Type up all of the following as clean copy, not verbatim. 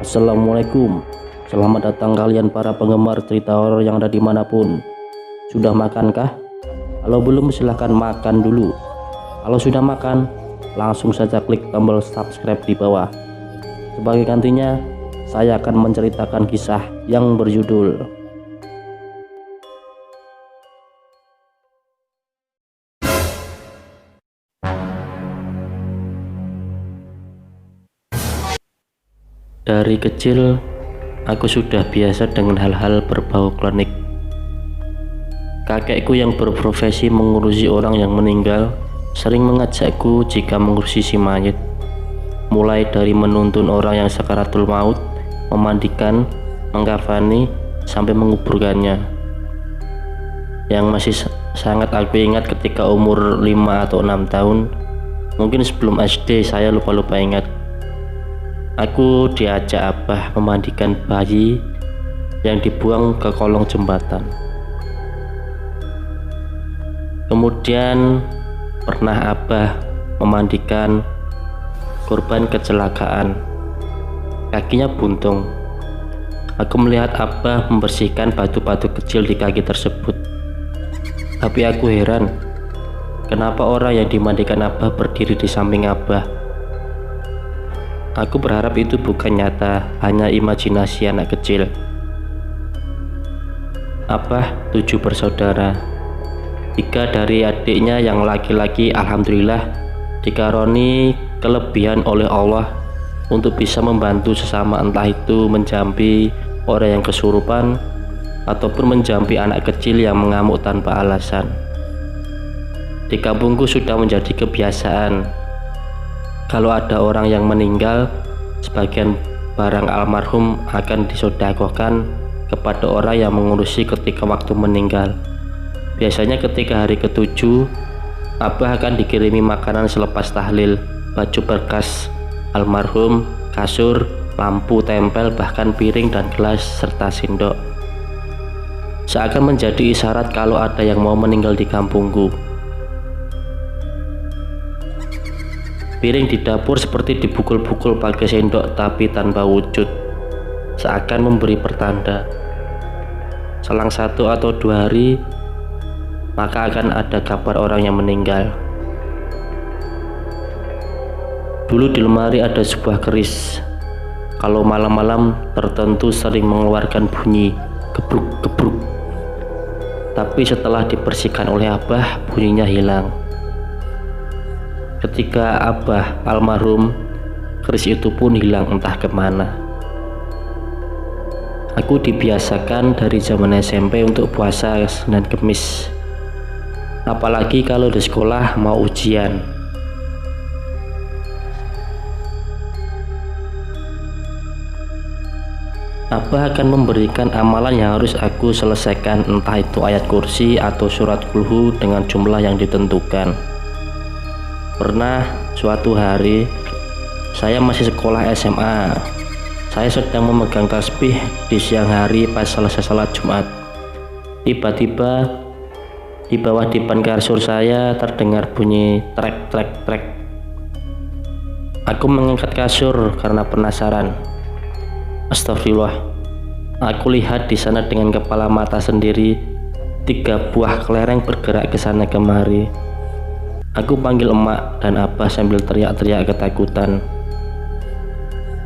Assalamualaikum. Selamat datang kalian para penggemar cerita horor yang ada dimanapun. Sudah makankah? Kalau belum silahkan makan dulu. Kalau sudah makan, langsung saja klik tombol subscribe di bawah. Sebagai gantinya, saya akan menceritakan kisah yang berjudul Dari kecil, aku sudah biasa dengan hal-hal berbau klinik. Kakekku yang berprofesi mengurusi orang yang meninggal sering mengajakku jika mengurusi si mayat, mulai dari menuntun orang yang sakaratul maut, memandikan, mengkafani, sampai menguburkannya. Yang masih sangat aku ingat ketika umur 5 atau 6 tahun, mungkin sebelum SD, saya lupa-lupa ingat. Aku diajak abah memandikan bayi yang dibuang ke kolong jembatan. Kemudian pernah abah memandikan korban kecelakaan, kakinya buntung. Aku melihat abah membersihkan batu-batu kecil di kaki tersebut. Tapi aku heran, kenapa orang yang dimandikan abah berdiri di samping abah? Aku berharap itu bukan nyata, hanya imajinasi anak kecil. Abah 7 bersaudara. 3 dari adiknya yang laki-laki alhamdulillah dikaruniai kelebihan oleh Allah untuk bisa membantu sesama, entah itu menjampi orang yang kesurupan ataupun menjampi anak kecil yang mengamuk tanpa alasan. Di kampungku sudah menjadi kebiasaan, kalau ada orang yang meninggal, sebagian barang almarhum akan disedekahkan kepada orang yang mengurusi ketika waktu meninggal. Biasanya ketika hari ke-7, abah akan dikirimi makanan selepas tahlil, baju bekas almarhum, kasur, lampu tempel, bahkan piring dan gelas serta sendok. Seakan menjadi isyarat kalau ada yang mau meninggal di kampungku. Piring di dapur seperti dipukul-pukul pakai sendok tapi tanpa wujud, seakan memberi pertanda. Selang 1 atau 2 hari, maka akan ada kabar orang yang meninggal. Dulu di lemari ada sebuah keris. Kalau malam-malam tertentu sering mengeluarkan bunyi gebruk-gebruk. Tapi setelah dibersihkan oleh abah, bunyinya hilang. Ketika abah almarhum, keris itu pun hilang entah kemana. Aku dibiasakan dari zaman SMP untuk puasa Senin Kemis, apalagi kalau di sekolah mau ujian. Abah akan memberikan amalan yang harus aku selesaikan, entah itu ayat kursi atau surat kulhu dengan jumlah yang ditentukan. Pernah suatu hari, saya masih sekolah SMA. Saya sedang memegang tasbih di siang hari pas selesai salat Jumat. Tiba-tiba di bawah dipan kasur saya terdengar bunyi trek trek trek. Aku mengangkat kasur karena penasaran. Astagfirullah. Aku lihat di sana dengan kepala mata sendiri 3 buah kelereng bergerak ke sana kemari. Aku panggil emak dan abah sambil teriak-teriak ketakutan.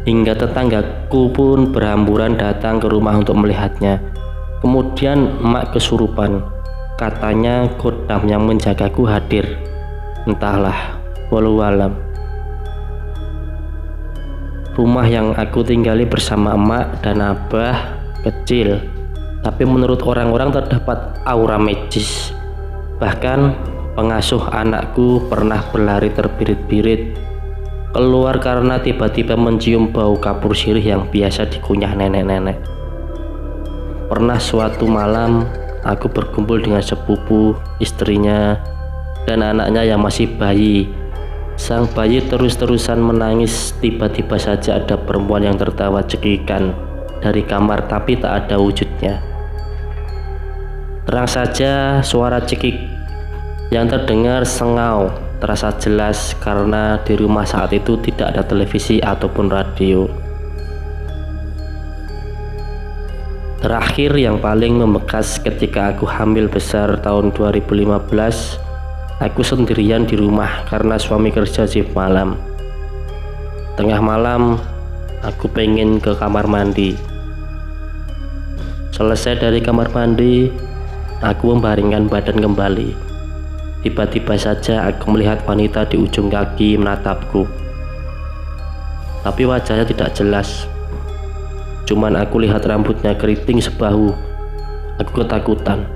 Hingga tetanggaku pun berhamburan datang ke rumah untuk melihatnya. Kemudian emak kesurupan. Katanya kodam yang menjagaku hadir. Entahlah, walau alam. Rumah yang aku tinggali bersama emak dan abah kecil, tapi menurut orang-orang terdapat aura magis. Bahkan pengasuh anakku pernah berlari terbirit-birit keluar karena tiba-tiba mencium bau kapur sirih yang biasa dikunyah nenek-nenek. Pernah suatu malam aku berkumpul dengan sepupu, istrinya, dan anaknya yang masih bayi. Sang bayi terus-terusan menangis. Tiba-tiba saja ada perempuan yang tertawa cekikan dari kamar, tapi tak ada wujudnya. Terang saja suara cekik yang terdengar sengau terasa jelas karena di rumah saat itu tidak ada televisi ataupun radio. Terakhir yang paling membekas ketika aku hamil besar tahun 2015, aku sendirian di rumah karena suami kerja shift malam. Tengah malam, aku pengen ke kamar mandi. Selesai dari kamar mandi, aku membaringkan badan kembali. Tiba-tiba saja aku melihat wanita di ujung kaki menatapku. Tapi wajahnya tidak jelas. Cuman aku lihat rambutnya keriting sebahu. Aku ketakutan.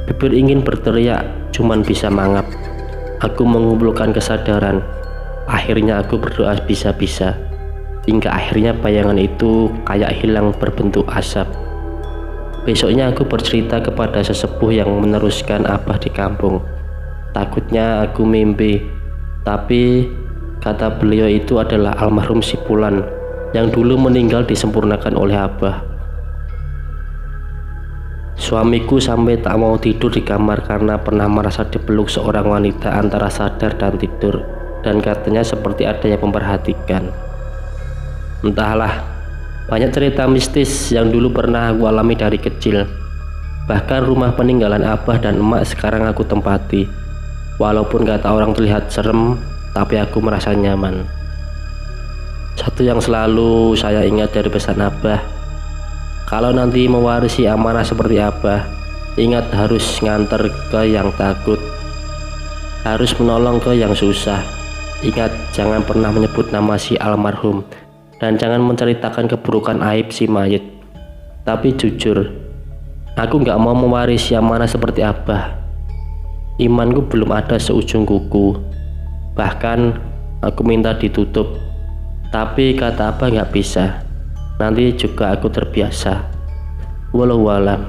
Bibir ingin berteriak, cuman bisa mangap. Aku mengumpulkan kesadaran. Akhirnya aku berdoa bisa-bisa. Hingga akhirnya bayangan itu kayak hilang berbentuk asap. Besoknya aku bercerita kepada sesepuh yang meneruskan abah di kampung. Takutnya aku mimpi. Tapi kata beliau itu adalah almarhum Sipulan yang dulu meninggal disempurnakan oleh abah. Suamiku sampai tak mau tidur di kamar karena pernah merasa dipeluk seorang wanita antara sadar dan tidur, dan katanya seperti ada yang memperhatikan. Entahlah, banyak cerita mistis yang dulu pernah aku alami dari kecil. Bahkan rumah peninggalan abah dan emak sekarang aku tempati. Walaupun kata orang terlihat serem, tapi aku merasa nyaman. Satu yang selalu saya ingat dari pesan abah, kalau nanti mewarisi amanah seperti abah, ingat harus nganter ke yang takut, harus menolong ke yang susah. Ingat jangan pernah menyebut nama si almarhum, dan jangan menceritakan keburukan aib si mayit. Tapi jujur, aku gak mau mewarisi amanah seperti abah. Imanku belum ada seujung kuku. Bahkan aku minta ditutup, tapi kata abah gak bisa. Nanti juga aku terbiasa. Walau alam.